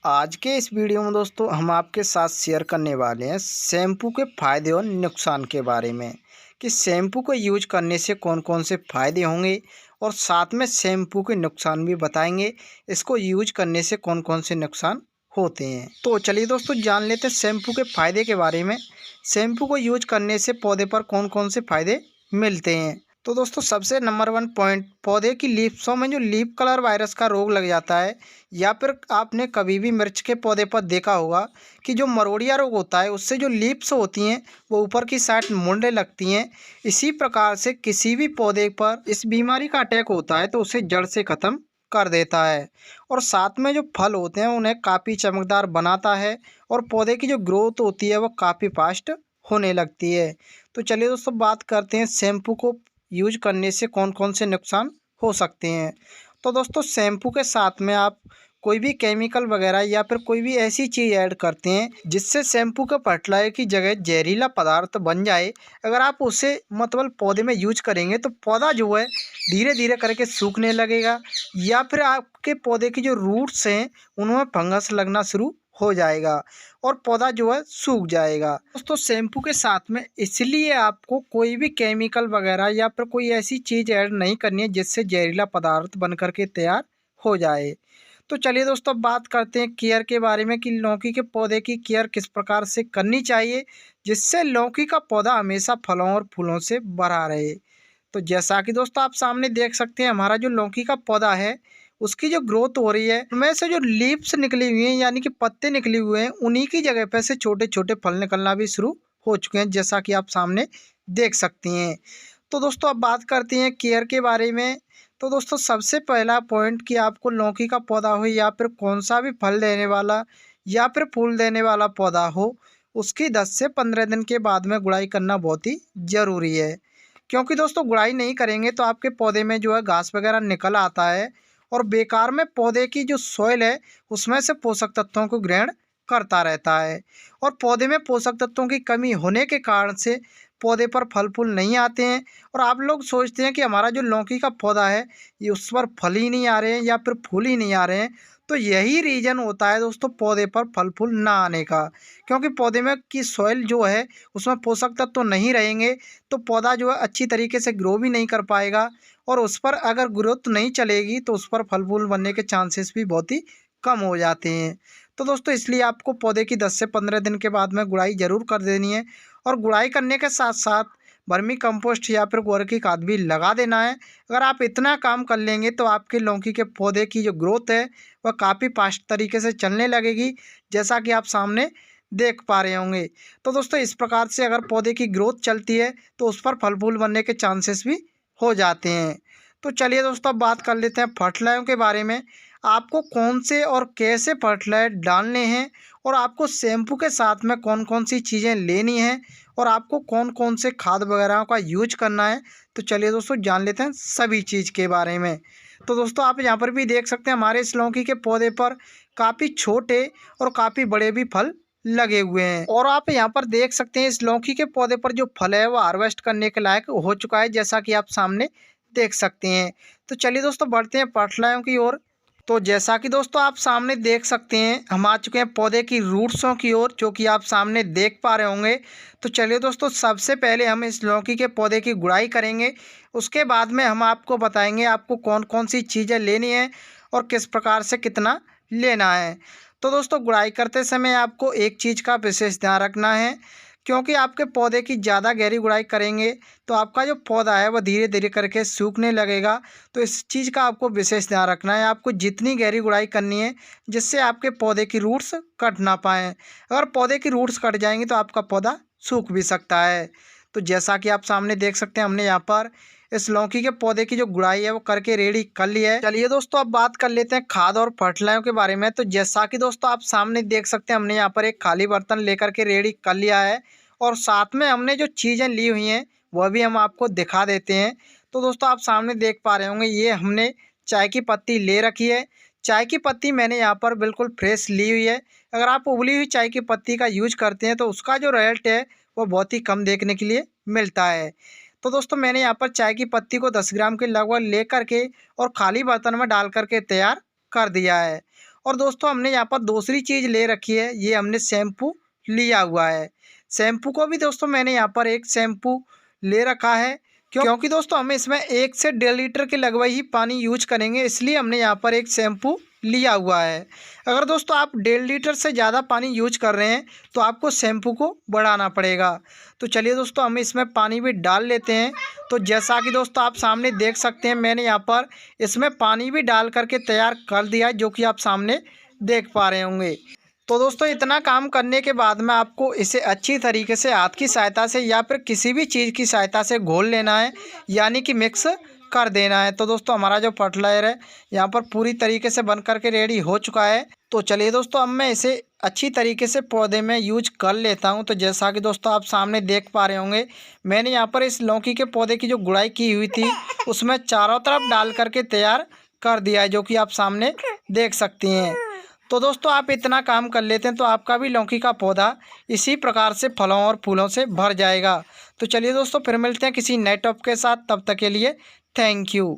आज के इस वीडियो में दोस्तों हम आपके साथ शेयर करने वाले हैं शैम्पू के फ़ायदे और नुकसान के बारे में कि शैम्पू को यूज करने से कौन कौन से फ़ायदे होंगे और साथ में शैम्पू के नुकसान भी बताएंगे। इसको यूज करने से कौन कौन से नुकसान होते हैं। तो चलिए दोस्तों जान लेते हैं शैम्पू के फ़ायदे के बारे में। शैम्पू को यूज करने से पौधे पर कौन कौन से फ़ायदे मिलते हैं। तो दोस्तों सबसे नंबर 1 पॉइंट, पौधे की लीव्सों में जो लीफ कलर वायरस का रोग लग जाता है या फिर आपने कभी भी मिर्च के पौधे पर देखा होगा कि जो मरोड़िया रोग होता है उससे जो लीव्स होती हैं वो ऊपर की साइड मुड़ने लगती हैं। इसी प्रकार से किसी भी पौधे पर इस बीमारी का अटैक होता है तो उसे जड़ से ख़त्म कर देता है और साथ में जो फल होते हैं उन्हें काफ़ी चमकदार बनाता है और पौधे की जो ग्रोथ होती है वो काफ़ी फास्ट होने लगती है। तो चलिए दोस्तों बात करते हैं शैम्पू को यूज करने से कौन कौन से नुकसान हो सकते हैं। तो दोस्तों शैम्पू के साथ में आप कोई भी केमिकल वगैरह या फिर कोई भी ऐसी चीज़ ऐड करते हैं जिससे शैम्पू के फर्टिलाइजर की जगह जहरीला पदार्थ बन जाए, अगर आप उसे मतलब पौधे में यूज करेंगे तो पौधा जो है धीरे धीरे करके सूखने लगेगा या फिर आपके पौधे की जो रूट्स हैं उनमें फंगस लगना शुरू हो जाएगा और पौधा जो है सूख जाएगा। दोस्तों शैम्पू के साथ में इसलिए आपको कोई भी केमिकल वगैरह या फिर कोई ऐसी चीज़ ऐड नहीं करनी है जिससे जहरीला पदार्थ बन करके तैयार हो जाए। तो चलिए दोस्तों अब बात करते हैं केयर के बारे में कि लौकी के पौधे की केयर किस प्रकार से करनी चाहिए जिससे लौकी का पौधा हमेशा फलों और फूलों से भरा रहे। तो जैसा कि दोस्तों आप सामने देख सकते हैं हमारा जो लौकी का पौधा है उसकी जो ग्रोथ हो रही है उनमें से जो लीव्स निकली हुई हैं यानी कि पत्ते निकले हुए हैं उन्हीं की जगह पे से छोटे छोटे फल निकलना भी शुरू हो चुके हैं जैसा कि आप सामने देख सकती हैं। तो दोस्तों अब बात करते हैं केयर के बारे में। तो दोस्तों सबसे पहला पॉइंट कि आपको लौकी का पौधा हो या फिर कौन सा भी फल देने वाला या फिर फूल देने वाला पौधा हो उसकी 10 से 15 दिन के बाद में गुड़ाई करना बहुत ही ज़रूरी है। क्योंकि दोस्तों गुड़ाई नहीं करेंगे तो आपके पौधे में जो है घास वगैरह निकल आता है और बेकार में पौधे की जो सॉइल है उसमें से पोषक तत्वों को ग्रहण करता रहता है और पौधे में पोषक तत्वों की कमी होने के कारण से पौधे पर फल फूल नहीं आते हैं और आप लोग सोचते हैं कि हमारा जो लौकी का पौधा है ये उस पर फल ही नहीं आ रहे हैं या फिर फूल ही नहीं आ रहे हैं। तो यही रीज़न होता है दोस्तों पौधे पर फल फूल ना आने का, क्योंकि पौधे में की सॉइल जो है उसमें पोषक तत्व तो नहीं रहेंगे तो पौधा जो है अच्छी तरीके से ग्रो भी नहीं कर पाएगा और उस पर अगर ग्रोथ नहीं चलेगी तो उस पर फल फूल बनने के चांसेस भी बहुत ही कम हो जाते हैं। तो दोस्तों इसलिए आपको पौधे की 10 से 15 दिन के बाद में गुड़ाई ज़रूर कर देनी है और गुड़ाई करने के साथ साथ वर्मी कंपोस्ट या फिर गोबर की खाद भी लगा देना है। अगर आप इतना काम कर लेंगे तो आपके लौकी के पौधे की जो ग्रोथ है वह काफ़ी फास्ट तरीके से चलने लगेगी जैसा कि आप सामने देख पा रहे होंगे। तो दोस्तों इस प्रकार से अगर पौधे की ग्रोथ चलती है तो उस पर फल फूल बनने के चांसेस भी हो जाते हैं। तो चलिए दोस्तों अब बात कर लेते हैं फर्टिलाइजरों के बारे में। आपको कौन से और कैसे फर्टिलाइजर डालने हैं और आपको शैम्पू के साथ में कौन कौन सी चीज़ें लेनी हैं और आपको कौन कौन से खाद वगैरह का यूज करना है। तो चलिए दोस्तों जान लेते हैं सभी चीज़ के बारे में। तो दोस्तों आप यहाँ पर भी देख सकते हैं हमारे इस लौकी के पौधे पर काफ़ी छोटे और काफ़ी बड़े भी फल लगे हुए हैं और आप यहाँ पर देख सकते हैं इस लौकी के पौधे पर जो फल है वो हार्वेस्ट करने के लायक हो चुका है जैसा कि आप सामने देख सकते हैं। तो चलिए दोस्तों बढ़ते हैं फर्टिलाइजरों की ओर। तो जैसा कि दोस्तों आप सामने देख सकते हैं हम आ चुके हैं पौधे की रूट्सों की ओर जो कि आप सामने देख पा रहे होंगे। तो चलिए दोस्तों सबसे पहले हम इस लौकी के पौधे की गुड़ाई करेंगे, उसके बाद में हम आपको बताएंगे आपको कौन कौन सी चीज़ें लेनी है और किस प्रकार से कितना लेना है। तो दोस्तों गुड़ाई करते समय आपको एक चीज़ का विशेष ध्यान रखना है, क्योंकि आपके पौधे की ज़्यादा गहरी गुड़ाई करेंगे तो आपका जो पौधा है वह धीरे धीरे करके सूखने लगेगा। तो इस चीज़ का आपको विशेष ध्यान रखना है, आपको जितनी गहरी गुड़ाई करनी है जिससे आपके पौधे की रूट्स कट ना पाएँ। अगर पौधे की रूट्स कट जाएंगी तो आपका पौधा सूख भी सकता है। तो जैसा कि आप सामने देख सकते हैं हमने यहाँ पर इस लौकी के पौधे की जो गुड़ाई है वो करके रेडी कर लिया है। चलिए दोस्तों अब बात कर लेते हैं खाद और फर्टिलाइजरों के बारे में। तो जैसा कि दोस्तों आप सामने देख सकते हैं हमने यहाँ पर एक खाली बर्तन लेकर के रेडी कर लिया है और साथ में हमने जो चीज़ें ली हुई हैं वह भी हम आपको दिखा देते हैं। तो दोस्तों आप सामने देख पा रहे होंगे ये हमने चाय की पत्ती ले रखी है। चाय की पत्ती मैंने यहाँ पर बिल्कुल फ्रेश ली हुई है। अगर आप उबली हुई चाय की पत्ती का यूज करते हैं तो उसका जो रिजल्ट है वो बहुत ही कम देखने के लिए मिलता है। तो दोस्तों मैंने यहाँ पर चाय की पत्ती को 10 ग्राम के लगभग ले करके और खाली बर्तन में डाल करके तैयार कर दिया है और दोस्तों हमने यहाँ पर दूसरी चीज़ ले रखी है, ये हमने शैम्पू लिया हुआ है। शैम्पू को भी दोस्तों मैंने यहाँ पर एक शैम्पू ले रखा है, क्योंकि दोस्तों हमें इसमें 1 से 1.5 लीटर के लगभग ही पानी यूज करेंगे, इसलिए हमने यहाँ पर एक शैम्पू लिया हुआ है। अगर दोस्तों आप 1.5 लीटर से ज़्यादा पानी यूज कर रहे हैं तो आपको शैम्पू को बढ़ाना पड़ेगा। तो चलिए दोस्तों हम इसमें पानी भी डाल लेते हैं। तो जैसा कि दोस्तों आप सामने देख सकते हैं, मैंने यहाँ पर इसमें पानी भी डाल करके तैयार कर दिया है, जो कि आप सामने देख पा रहे होंगे। तो दोस्तों इतना काम करने के बाद में आपको इसे अच्छी तरीके से हाथ की सहायता से या फिर किसी भी चीज़ की सहायता से घोल लेना है, यानी कि मिक्स कर देना है। तो दोस्तों हमारा जो फर्टिलाइज़र है यहाँ पर पूरी तरीके से बन करके रेडी हो चुका है। तो चलिए दोस्तों अब मैं इसे अच्छी तरीके से पौधे में यूज कर लेता हूँ। तो जैसा कि दोस्तों आप सामने देख पा रहे होंगे, मैंने यहाँ पर इस लौकी के पौधे की जो गुड़ाई की हुई थी उसमें चारों तरफ डाल करके तैयार कर दिया है, जो कि आप सामने देख सकती हैं। तो दोस्तों आप इतना काम कर लेते हैं तो आपका भी लौकी का पौधा इसी प्रकार से फलों और फूलों से भर जाएगा। तो चलिए दोस्तों फिर मिलते हैं किसी नए टॉपिक के साथ, तब तक के लिए थैंक यू।